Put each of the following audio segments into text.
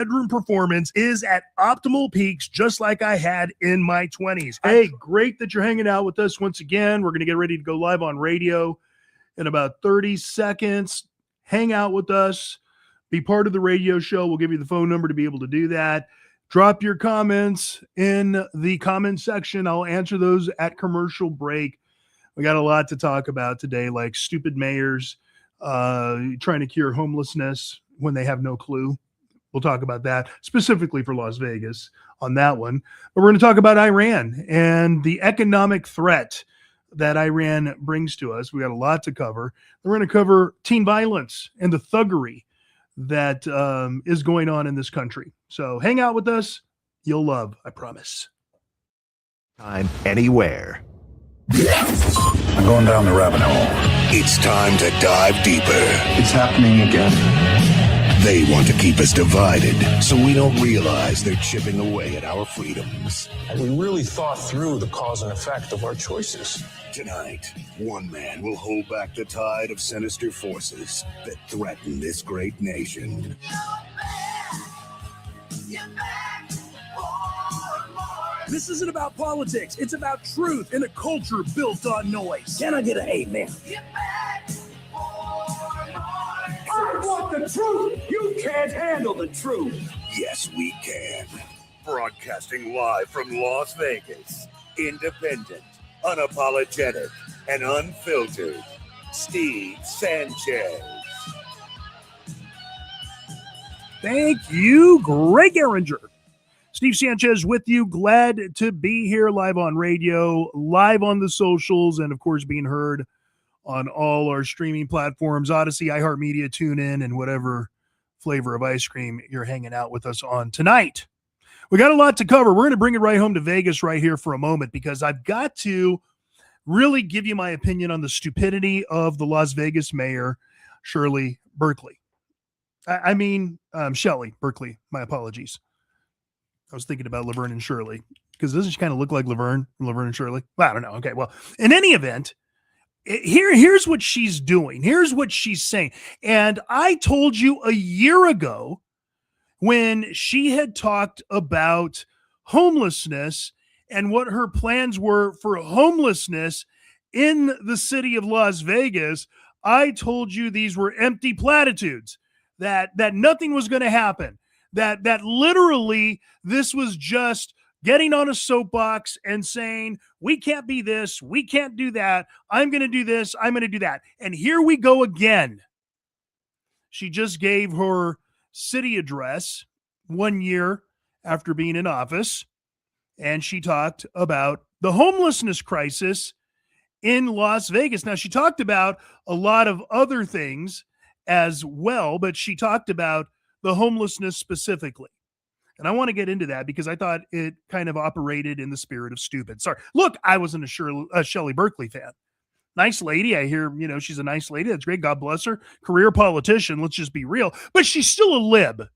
bedroom performance is at optimal peaks, just like I had in my 20s. Hey, great that you're hanging out with us once again. We're going to get ready to go live on radio in about 30 seconds. Hang out with us. Be part of the radio show. We'll give you the phone number to be able to do that. Drop your comments in the comment section. I'll answer those at commercial break. We got a lot to talk about today, like stupid mayors trying to cure homelessness when they have no clue. We'll talk about that specifically for Las Vegas on that one. But we're going to talk about Iran and the economic threat that Iran brings to us. We got a lot to cover. We're going to cover teen violence and the thuggery that is going on in this country. So hang out with us. You'll love, I promise. Time, anywhere. I'm going down the rabbit hole. It's time to dive deeper. It's happening again. They want to keep us divided so we don't realize they're chipping away at our freedoms. We really thought through the cause and effect of our choices. Tonight, one man will hold back the tide of sinister forces that threaten this great nation. This isn't about politics. It's about truth in a culture built on noise. Can I get an amen? I want the truth. You can't handle the truth. Yes, we can. Broadcasting live from Las Vegas. Independent, unapologetic, and unfiltered. Steve Sanchez. Thank you, Greg Erringer. Steve Sanchez with you. Glad to be here live on radio, live on the socials, and of course being heard on all our streaming platforms, Odyssey, iHeartMedia, TuneIn, and whatever flavor of ice cream you're hanging out with us on tonight. We got a lot to cover. We're going to bring it right home to Vegas right here for a moment because I've got to really give you my opinion on the stupidity of the Las Vegas mayor, Shirley Berkeley. Shelley Berkeley. My apologies. I was thinking about Laverne and Shirley because doesn't she kind of look like Laverne and Shirley? Well, I don't know. Okay, well, in any event, here's what she's doing. Here's what she's saying. And I told you a year ago when she had talked about homelessness and what her plans were for homelessness in the city of Las Vegas, I told you these were empty platitudes, that nothing was going to happen, that literally this was just getting on a soapbox and saying, we can't be this, we can't do that, I'm going to do this, I'm going to do that. And here we go again. She just gave her city address 1 year after being in office, and she talked about the homelessness crisis in Las Vegas. Now, she talked about a lot of other things as well, but she talked about the homelessness specifically. And I want to get into that because I thought it kind of operated in the spirit of stupid. Sorry. Look, I wasn't a Shelley Berkeley fan. Nice lady. I hear, she's a nice lady. That's great. God bless her. Career politician. Let's just be real. But she's still a lib.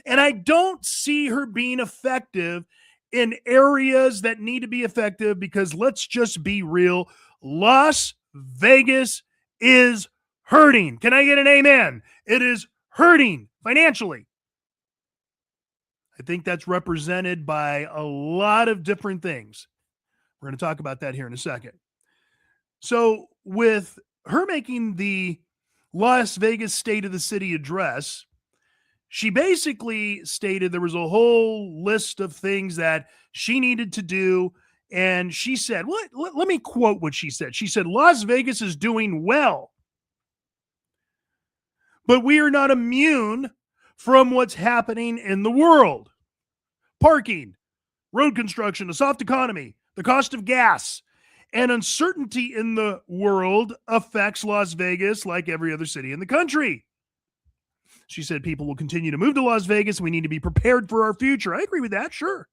And I don't see her being effective in areas that need to be effective because let's just be real. Las Vegas is hurting. Can I get an amen? It is hurting financially. I think that's represented by a lot of different things. We're going to talk about that here in a second. So with her making the Las Vegas State of the City address, she basically stated there was a whole list of things that she needed to do. And she said, let me quote what she said. She said, Las Vegas is doing well, but we are not immune from what's happening in the world. Parking, road construction, a soft economy, the cost of gas, and uncertainty in the world affects Las Vegas like every other city in the country. She said people will continue to move to Las Vegas. We need to be prepared for our future. I agree with that, sure.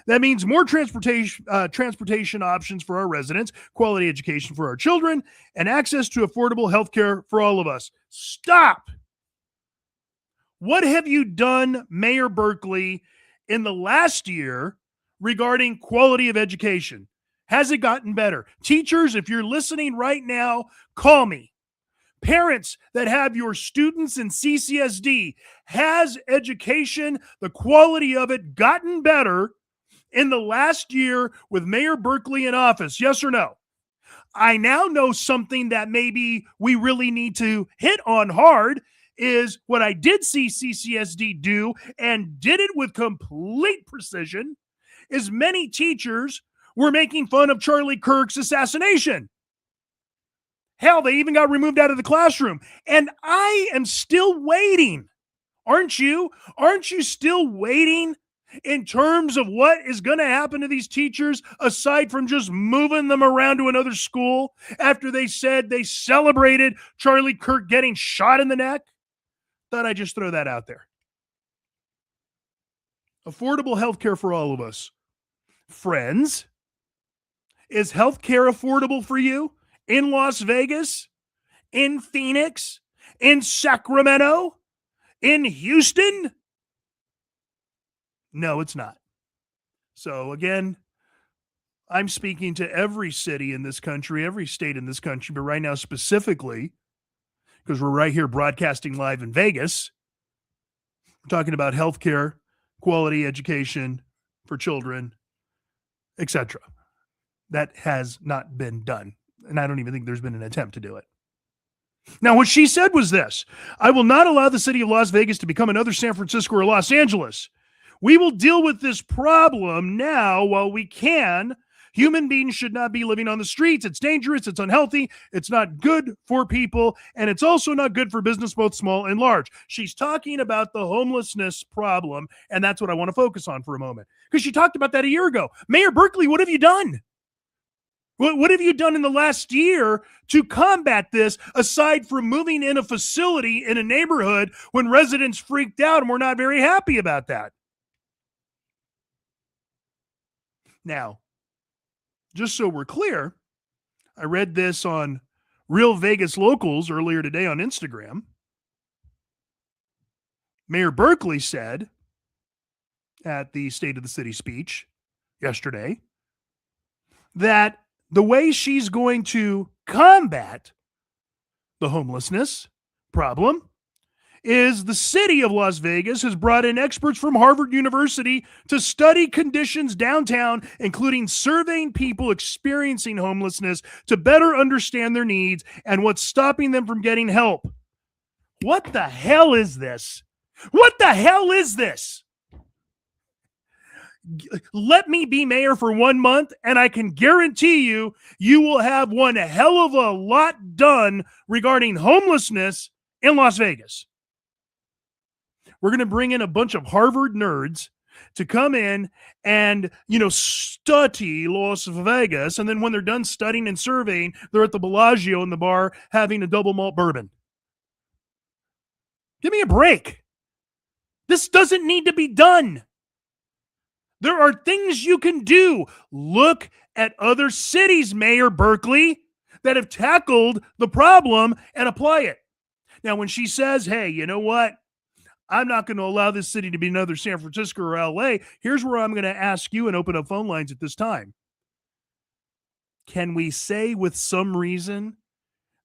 That means more transportation options for our residents, quality education for our children, and access to affordable health care for all of us. Stop! What have you done, Mayor Berkeley, in the last year regarding quality of education? Has it gotten better? Teachers, if you're listening right now, call me. Parents that have your students in CCSD, has education, the quality of it gotten better in the last year with Mayor Berkeley in office? Yes or no? I now know something that maybe we really need to hit on hard is what I did see CCSD do, and did it with complete precision, is many teachers were making fun of Charlie Kirk's assassination. Hell, they even got removed out of the classroom. And I am still waiting. Aren't you? Aren't you still waiting in terms of what is going to happen to these teachers aside from just moving them around to another school after they said they celebrated Charlie Kirk getting shot in the neck? Thought I'd just throw that out there. Affordable health care for all of us. Friends, is health care affordable for you in Las Vegas, in Phoenix, in Sacramento, in Houston? No, it's not. So again, I'm speaking to every city in this country, every state in this country, but right now specifically, because we're right here broadcasting live in Vegas, we're talking about healthcare, quality education for children, etc. That has not been done. And I don't even think there's been an attempt to do it. Now, what she said was this: I will not allow the city of Las Vegas to become another San Francisco or Los Angeles. We will deal with this problem now while we can. Human beings should not be living on the streets. It's dangerous. It's unhealthy. It's not good for people. And it's also not good for business, both small and large. She's talking about the homelessness problem. And that's what I want to focus on for a moment, because she talked about that a year ago. Mayor Berkeley, what have you done? What have you done in the last year to combat this, aside from moving in a facility in a neighborhood when residents freaked out and were not very happy about that? Now, just so we're clear, I read this on Real Vegas Locals earlier today on Instagram. Mayor Berkeley said at the State of the City speech yesterday that the way she's going to combat the homelessness problem is the city of Las Vegas has brought in experts from Harvard University to study conditions downtown, including surveying people experiencing homelessness to better understand their needs and what's stopping them from getting help. What the hell is this? What the hell is this? Let me be mayor for 1 month, and I can guarantee you, you will have one hell of a lot done regarding homelessness in Las Vegas. We're going to bring in a bunch of Harvard nerds to come in and, study Las Vegas. And then when they're done studying and surveying, they're at the Bellagio in the bar having a double malt bourbon. Give me a break. This doesn't need to be done. There are things you can do. Look at other cities, Mayor Berkeley, that have tackled the problem and apply it. Now, when she says, hey, you know what? I'm not going to allow this city to be another San Francisco or LA. Here's where I'm going to ask you and open up phone lines at this time. Can we say with some reason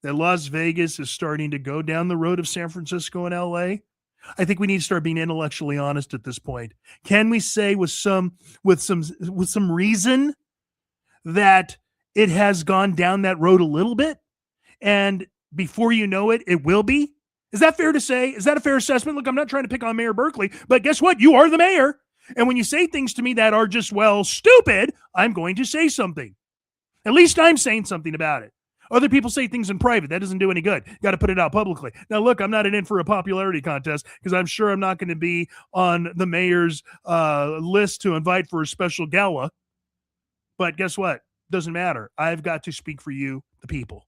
that Las Vegas is starting to go down the road of San Francisco and LA? I think we need to start being intellectually honest at this point. Can we say with some reason that it has gone down that road a little bit, and before you know it, it will be? Is that fair to say? Is that a fair assessment? Look, I'm not trying to pick on Mayor Berkeley, but guess what? You are the mayor. And when you say things to me that are just, stupid, I'm going to say something. At least I'm saying something about it. Other people say things in private. That doesn't do any good. Got to put it out publicly. Now, look, I'm not in for a popularity contest, because I'm sure I'm not going to be on the mayor's list to invite for a special gala. But guess what? Doesn't matter. I've got to speak for you, the people.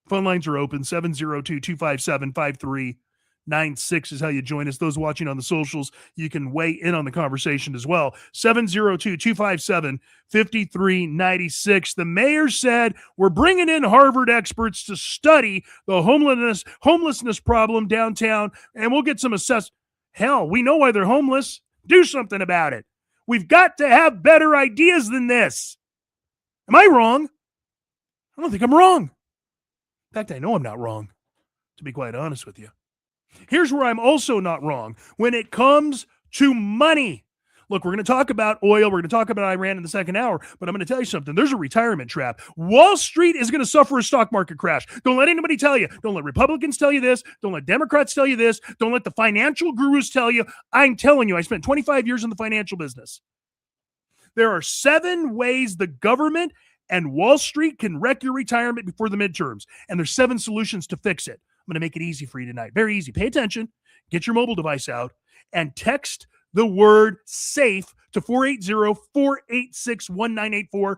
Phone lines are open. 702-257-5396 is how you join us. Those watching on the socials, you can weigh in on the conversation as well. 702-257-5396. The mayor said, we're bringing in Harvard experts to study the homelessness problem downtown, and we'll get some assess. Hell, we know why they're homeless. Do something about it. We've got to have better ideas than this. Am I wrong? I don't think I'm wrong. In fact, I know I'm not wrong, to be quite honest with you. Here's where I'm also not wrong when it comes to money. Look, we're going to talk about oil. We're going to talk about Iran in the second hour, but I'm going to tell you something. There's a retirement trap. Wall Street is going to suffer a stock market crash. Don't let anybody tell you. Don't let Republicans tell you this. Don't let Democrats tell you this. Don't let the financial gurus tell you. I'm telling you, I spent 25 years in the financial business. There are 7 ways the government and Wall Street can wreck your retirement before the midterms, and there's 7 solutions to fix it. I'm going to make it easy for you tonight. Very easy. Pay attention. Get your mobile device out and text the word SAFE to 480-486-1984.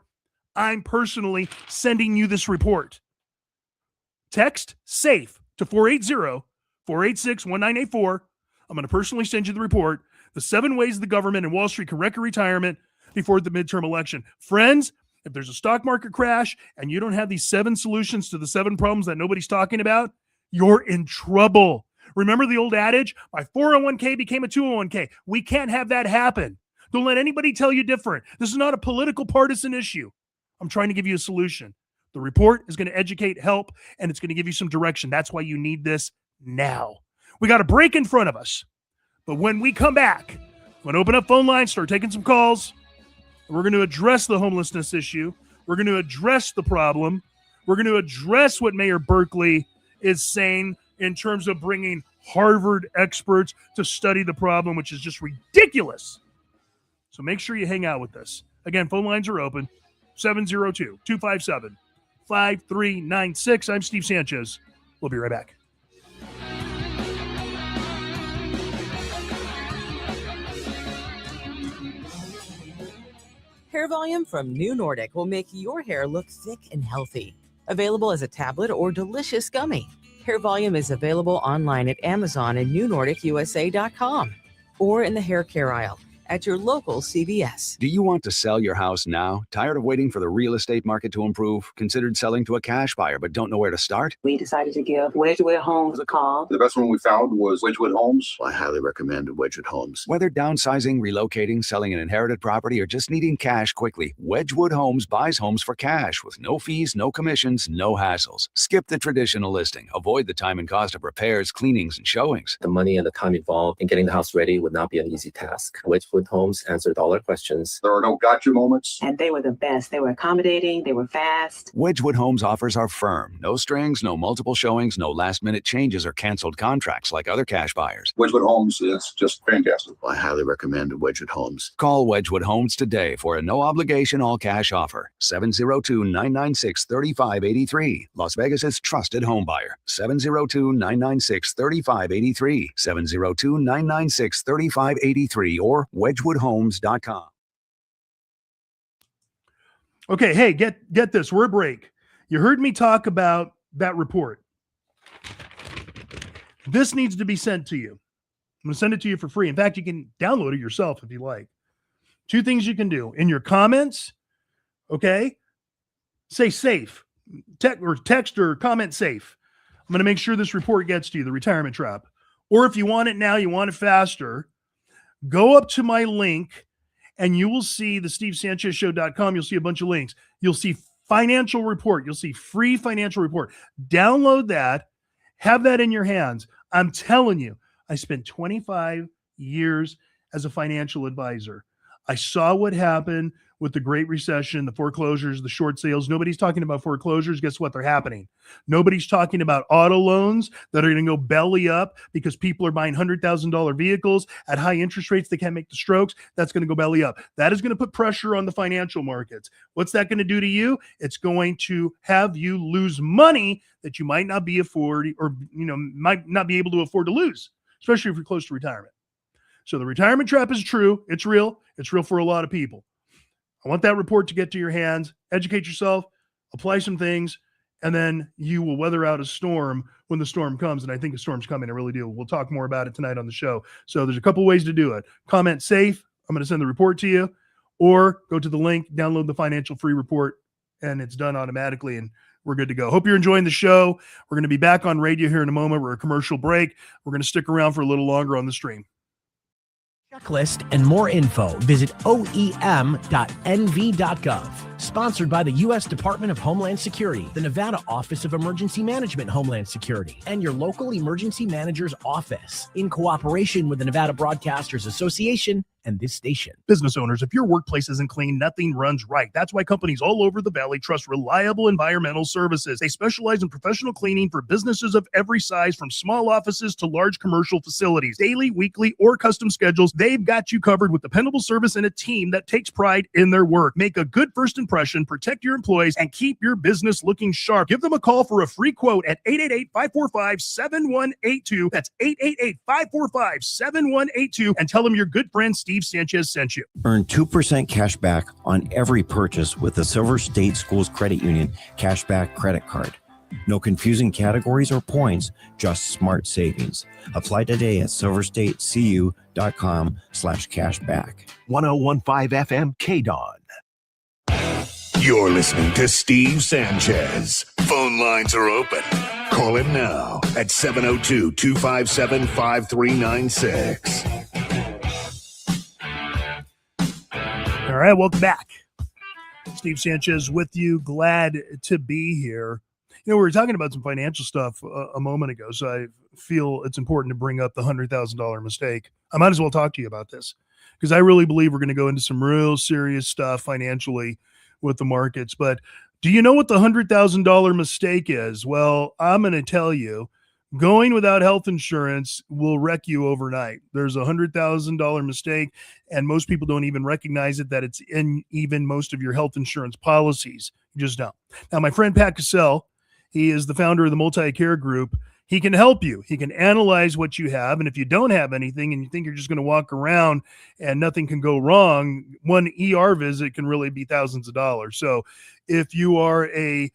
I'm personally sending you this report. Text SAFE to 480-486-1984. I'm going to personally send you the report. The 7 ways the government and Wall Street can wreck your retirement before the midterm election. Friends, if there's a stock market crash and you don't have these 7 solutions to the 7 problems that nobody's talking about, you're in trouble. Remember the old adage, my 401k became a 201k. We can't have that happen. Don't let anybody tell you different. This is not a political partisan issue. I'm trying to give you a solution. The report is going to educate, help, and it's going to give you some direction. That's why you need this now. We got a break in front of us. But when we come back, I'm going to open up phone lines, start taking some calls. We're going to address the homelessness issue. We're going to address the problem. We're going to address what Mayor Berkeley is saying in terms of bringing Harvard experts to study the problem, which is just ridiculous. So make sure you hang out with us. Again, phone lines are open, 702-257-5396. I'm Steve Sanchez. We'll be right back. Hair Volume from New Nordic will make your hair look thick and healthy. Available as a tablet or delicious gummy. Hair Volume is available online at Amazon and newnordicusa.com or in the hair care aisle at your local CVS. Do you want to sell your house now? Tired of waiting for the real estate market to improve? Considered selling to a cash buyer but don't know where to start? We decided to give Wedgwood Homes a call. The best one we found was Wedgwood Homes. I highly recommend Wedgwood Homes. Whether downsizing, relocating, selling an inherited property, or just needing cash quickly, Wedgwood Homes buys homes for cash with no fees, no commissions, no hassles. Skip the traditional listing. Avoid the time and cost of repairs, cleanings, and showings. The money and the time involved in getting the house ready would not be an easy task. Wedgwood Homes answered all our questions. There are no gotcha moments. And they were the best. They were accommodating. They were fast. Wedgwood Homes offers are firm. No strings, no multiple showings, no last-minute changes or canceled contracts like other cash buyers. Wedgwood Homes is just fantastic. I highly recommend Wedgwood Homes. Call Wedgwood Homes today for a no-obligation all-cash offer. 702-996-3583. Las Vegas's trusted home buyer. 702-996-3583. 702-996-3583 or wedgwoodhomes.com. Okay, hey, get this. We're a break. You heard me talk about that report. This needs to be sent to you. I'm going to send it to you for free. In fact, you can download it yourself if you like. 2 things you can do. In your comments, okay, say safe. Text or comment safe. I'm going to make sure this report gets to you, the retirement trap. Or if you want it now, you want it faster, go up to my link and you will see the SteveSanchezShow.com. You'll see a bunch of links. You'll see financial report. You'll see free financial report. Download that. Have that in your hands. I'm telling you, I spent 25 years as a financial advisor. I saw what happened with the Great Recession, the foreclosures, the short sales. Nobody's talking about foreclosures. Guess what? They're happening. Nobody's talking about auto loans that are going to go belly up because people are buying $100,000 vehicles at high interest rates. They can't make the strokes. That's going to go belly up. That is going to put pressure on the financial markets. What's that going to do to you? It's going to have you lose money that you might not be might not be able to afford to lose, especially if you're close to retirement. So the retirement trap is true. It's real. It's real for a lot of people. I want that report to get to your hands. Educate yourself, apply some things, and then you will weather out a storm when the storm comes. And I think the storm's coming. I really do. We'll talk more about it tonight on the show. So there's a couple ways to do it. Comment safe. I'm going to send the report to you, or go to the link, download the financial free report, and it's done automatically. And we're good to go. Hope you're enjoying the show. We're going to be back on radio here in a moment. We're a commercial break. We're going to stick around for a little longer on the stream. Checklist and more info, visit oem.nv.gov. Sponsored by the U.S. Department of Homeland Security, the Nevada Office of Emergency Management Homeland Security, and your local emergency manager's office, in cooperation with the Nevada Broadcasters Association and this station. Business owners, if your workplace isn't clean, nothing runs right. That's why companies all over the valley trust reliable environmental services. They specialize in professional cleaning for businesses of every size, from small offices to large commercial facilities. Daily, weekly, or custom schedules, they've got you covered with dependable service and a team that takes pride in their work. Make a good first impression, protect your employees, and keep your business looking sharp. Give them a call for a free quote at 888-545-7182. That's 888-545-7182, and tell them your good friend Steve Sanchez sent you. Earn 2% cash back on every purchase with the Silver State Schools Credit Union Cashback Credit Card. No confusing categories or points, just smart savings. Apply today at silverstatecu.com/cashback. 1015 FM KDON. You're listening to Steve Sanchez. Phone lines are open. Call him now at 702-257-5396. All right, welcome back. Steve Sanchez with you. Glad to be here. You know, we were talking about some financial stuff a moment ago, so I feel it's important to bring up the $100,000 mistake. I might as well talk to you about this because I really believe we're going to go into some real serious stuff financially with the markets. But do you know what the $100,000 mistake is? Well, I'm going to tell you. Going without health insurance will wreck you overnight. There's a $100,000 mistake, and most people don't even recognize it, that it's in even most of your health insurance policies. You just don't. Now, my friend Pat Cassell, he is the founder of the Multi-Care Group. He can help you. He can analyze what you have, and if you don't have anything and you think you're just going to walk around and nothing can go wrong, one ER visit can really be thousands of dollars. So if you are a,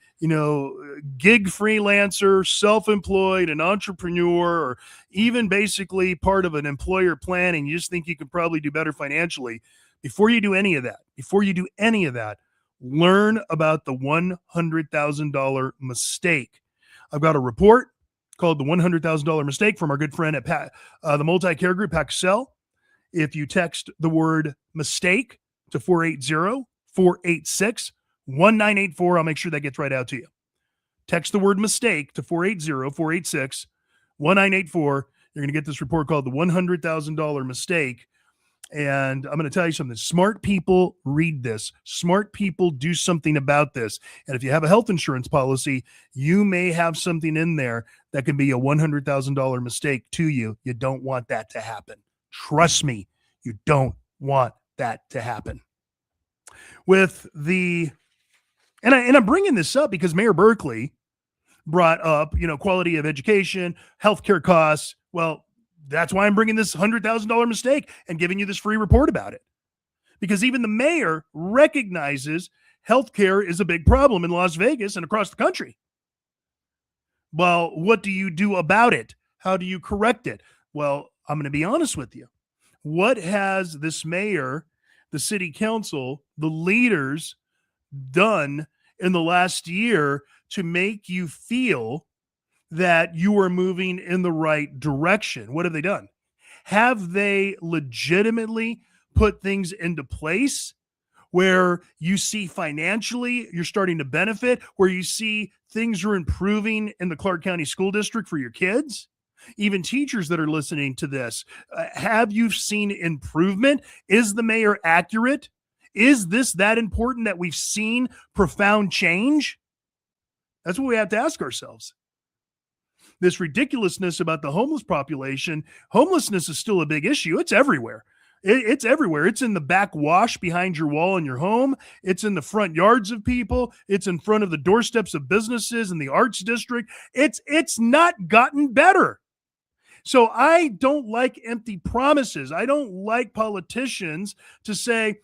gig freelancer, self-employed, an entrepreneur, or even basically part of an employer plan, and you just think you could probably do better financially, before you do any of that, learn about the $100,000 mistake. I've got a report called the $100,000 mistake from our good friend at the Multi-Care Group, Pat Cassell. If you text the word mistake to 480-486-1984, I'll make sure that gets right out to you. Text the word mistake to 480-486-1984. You're going to get this report called the $100,000 mistake. And I'm going to tell you something. Smart people read this. Smart people do something about this. And if you have a health insurance policy, you may have something in there that can be a $100,000 mistake to you. You don't want that to happen. Trust me, you don't want that to happen. And I'm bringing this up because Mayor Berkeley brought up, quality of education, healthcare costs. Well, that's why I'm bringing this $100,000 mistake and giving you this free report about it. Because even the mayor recognizes healthcare is a big problem in Las Vegas and across the country. Well, what do you do about it? How do you correct it? Well, I'm going to be honest with you. What has this mayor, the city council, the leaders done in the last year to make you feel that you are moving in the right direction? What have they done? Have they legitimately put things into place where you see financially you're starting to benefit, where you see things are improving in the Clark County School District for your kids? Even teachers that are listening to this, have you seen improvement? Is the mayor accurate? Is this that important that we've seen profound change? That's what we have to ask ourselves. This ridiculousness about the homeless population, homelessness is still a big issue. It's everywhere. It's everywhere. It's in the back wash behind your wall in your home. It's in the front yards of people. It's in front of the doorsteps of businesses in the arts district. It's not gotten better. So I don't like empty promises. I don't like politicians to say,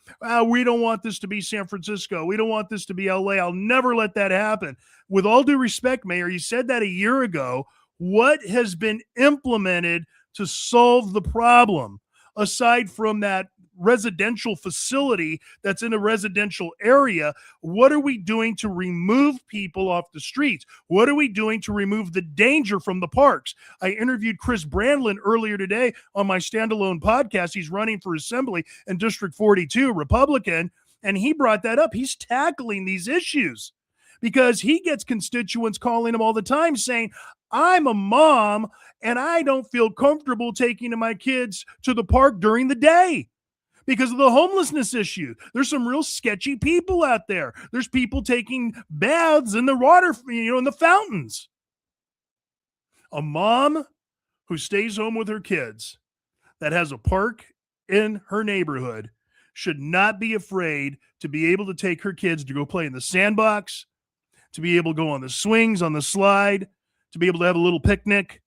we don't want this to be San Francisco. We don't want this to be LA. I'll never let that happen. With all due respect, Mayor, you said that a year ago. What has been implemented to solve the problem, aside from that residential facility that's in a residential area? What are we doing to remove people off the streets? What are we doing to remove the danger from the parks? I interviewed Chris Brandlin earlier today on my standalone podcast. He's running for assembly in District 42, Republican, and he brought that up. He's tackling these issues because he gets constituents calling him all the time saying, I'm a mom and I don't feel comfortable taking my kids to the park during the day because of the homelessness issue. There's some real sketchy people out there. There's people taking baths in the water, in the fountains. A mom who stays home with her kids that has a park in her neighborhood should not be afraid to be able to take her kids to go play in the sandbox, to be able to go on the swings, on the slide, to be able to have a little picnic.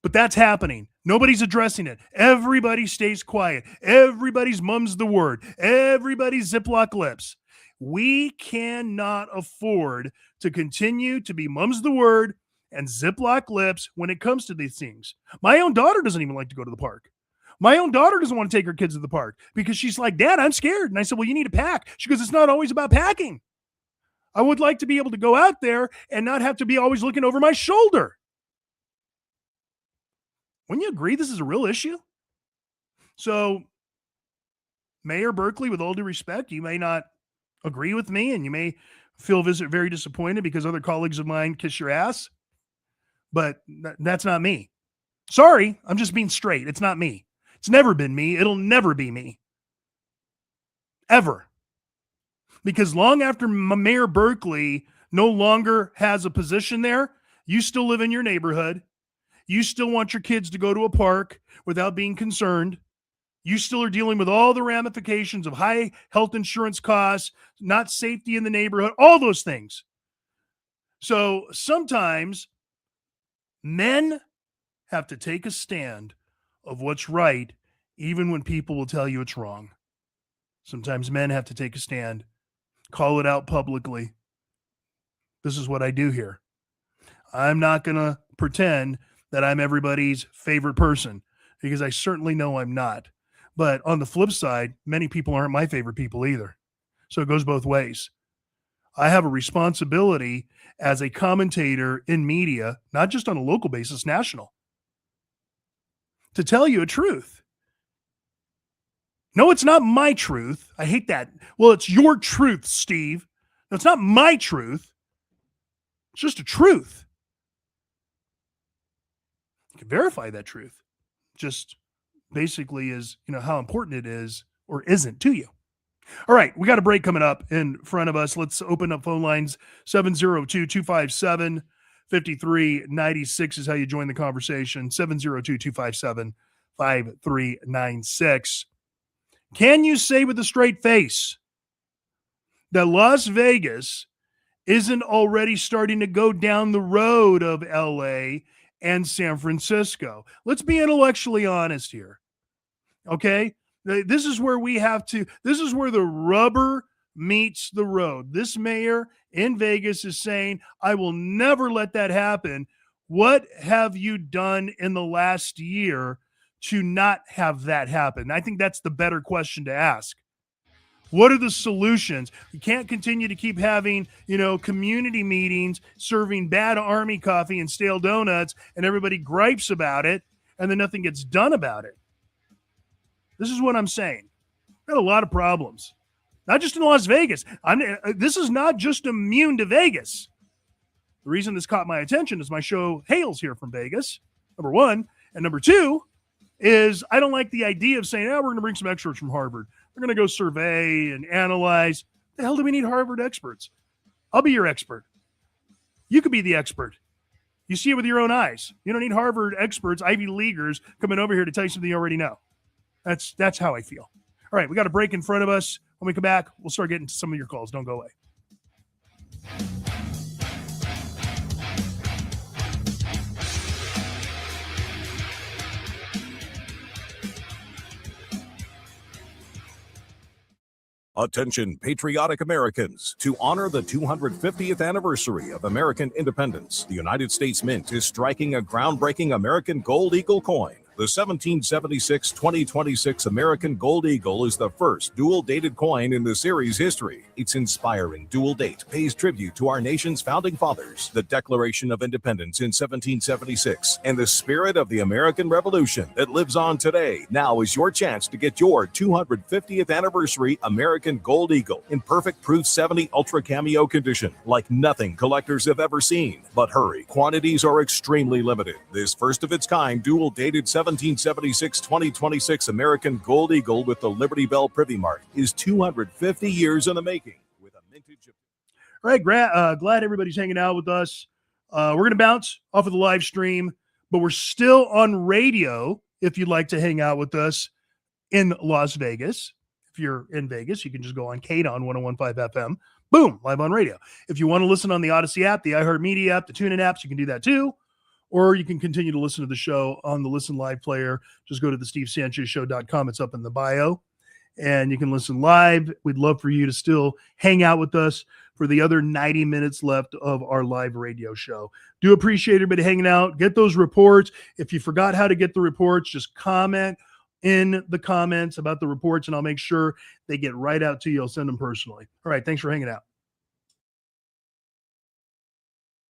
But that's happening. Nobody's addressing it. Everybody stays quiet. Everybody's mum's the word. Everybody's Ziploc lips. We cannot afford to continue to be mum's the word and Ziploc lips when it comes to these things. My own daughter doesn't even like to go to the park. My own daughter doesn't want to take her kids to the park because she's like, Dad, I'm scared. And I said, well, you need to pack. She goes, it's not always about packing. I would like to be able to go out there and not have to be always looking over my shoulder. Wouldn't you agree this is a real issue? So, Mayor Berkeley, with all due respect, you may not agree with me and you may feel very disappointed because other colleagues of mine kiss your ass, but that's not me. Sorry, I'm just being straight. It's not me. It's never been me. It'll never be me. Ever. Because long after Mayor Berkeley no longer has a position there, you still live in your neighborhood. You still want your kids to go to a park without being concerned. You still are dealing with all the ramifications of high health insurance costs, not safety in the neighborhood, all those things. So sometimes men have to take a stand of what's right, even when people will tell you it's wrong. Sometimes men have to take a stand, call it out publicly. This is what I do here. I'm not going to pretend that I'm everybody's favorite person because I certainly know I'm not. But on the flip side, many people aren't my favorite people either. So it goes both ways. I have a responsibility as a commentator in media, not just on a local basis, national, to tell you a truth. No, it's not my truth. I hate that. Well, it's your truth, Steve. No, it's not my truth. It's just a truth. You can verify that truth. Just basically is, how important it is or isn't to you. All right, we got a break coming up in front of us. Let's open up phone lines. 702-257-5396 is how you join the conversation. 702-257-5396. Can you say with a straight face that Las Vegas isn't already starting to go down the road of LA and San Francisco? Let's be intellectually honest here. Okay? This is where this is where the rubber meets the road. This mayor in Vegas is saying, I will never let that happen. What have you done in the last year to not have that happen? I think that's the better question to ask. What are the solutions? You can't continue to keep having, community meetings, serving bad army coffee and stale donuts, and everybody gripes about it, and then nothing gets done about it. This is what I'm saying. We've got a lot of problems, not just in Las Vegas. This is not just immune to Vegas. The reason this caught my attention is my show hails here from Vegas, number one. And number two is I don't like the idea of saying, we're going to bring some experts from Harvard. We're going to go survey and analyze. The hell do we need Harvard experts? I'll be your expert. You could be the expert. You see it with your own eyes. You don't need Harvard experts, Ivy Leaguers coming over here to tell you something you already know. That's how I feel. All right, we got a break in front of us. When we come back, we'll start getting to some of your calls. Don't go away. Attention, patriotic Americans. To honor the 250th anniversary of American independence, the United States Mint is striking a groundbreaking American Gold Eagle coin. The 1776-2026 American Gold Eagle is the first dual-dated coin in the series history. Its inspiring dual date pays tribute to our nation's founding fathers, the Declaration of Independence in 1776, and the spirit of the American Revolution that lives on today. Now is your chance to get your 250th anniversary American Gold Eagle in perfect Proof 70 Ultra Cameo condition, like nothing collectors have ever seen. But hurry, quantities are extremely limited. This first-of-its-kind dual-dated 1776-2026 American Gold Eagle with the Liberty Bell Privy Mark is 250 years in the making. With a mintage of... All right, glad everybody's hanging out with us. We're going to bounce off of the live stream, but we're still on radio if you'd like to hang out with us in Las Vegas. If you're in Vegas, you can just go on KDON 101.5 FM. Boom, live on radio. If you want to listen on the Odyssey app, the iHeartMedia app, the TuneIn apps, you can do that too. Or you can continue to listen to the show on the Listen Live player. Just go to the SteveSanchezShow.com. It's up in the bio. And you can listen live. We'd love for you to still hang out with us for the other 90 minutes left of our live radio show. Do appreciate everybody hanging out. Get those reports. If you forgot how to get the reports, just comment in the comments about the reports, and I'll make sure they get right out to you. I'll send them personally. All right, thanks for hanging out.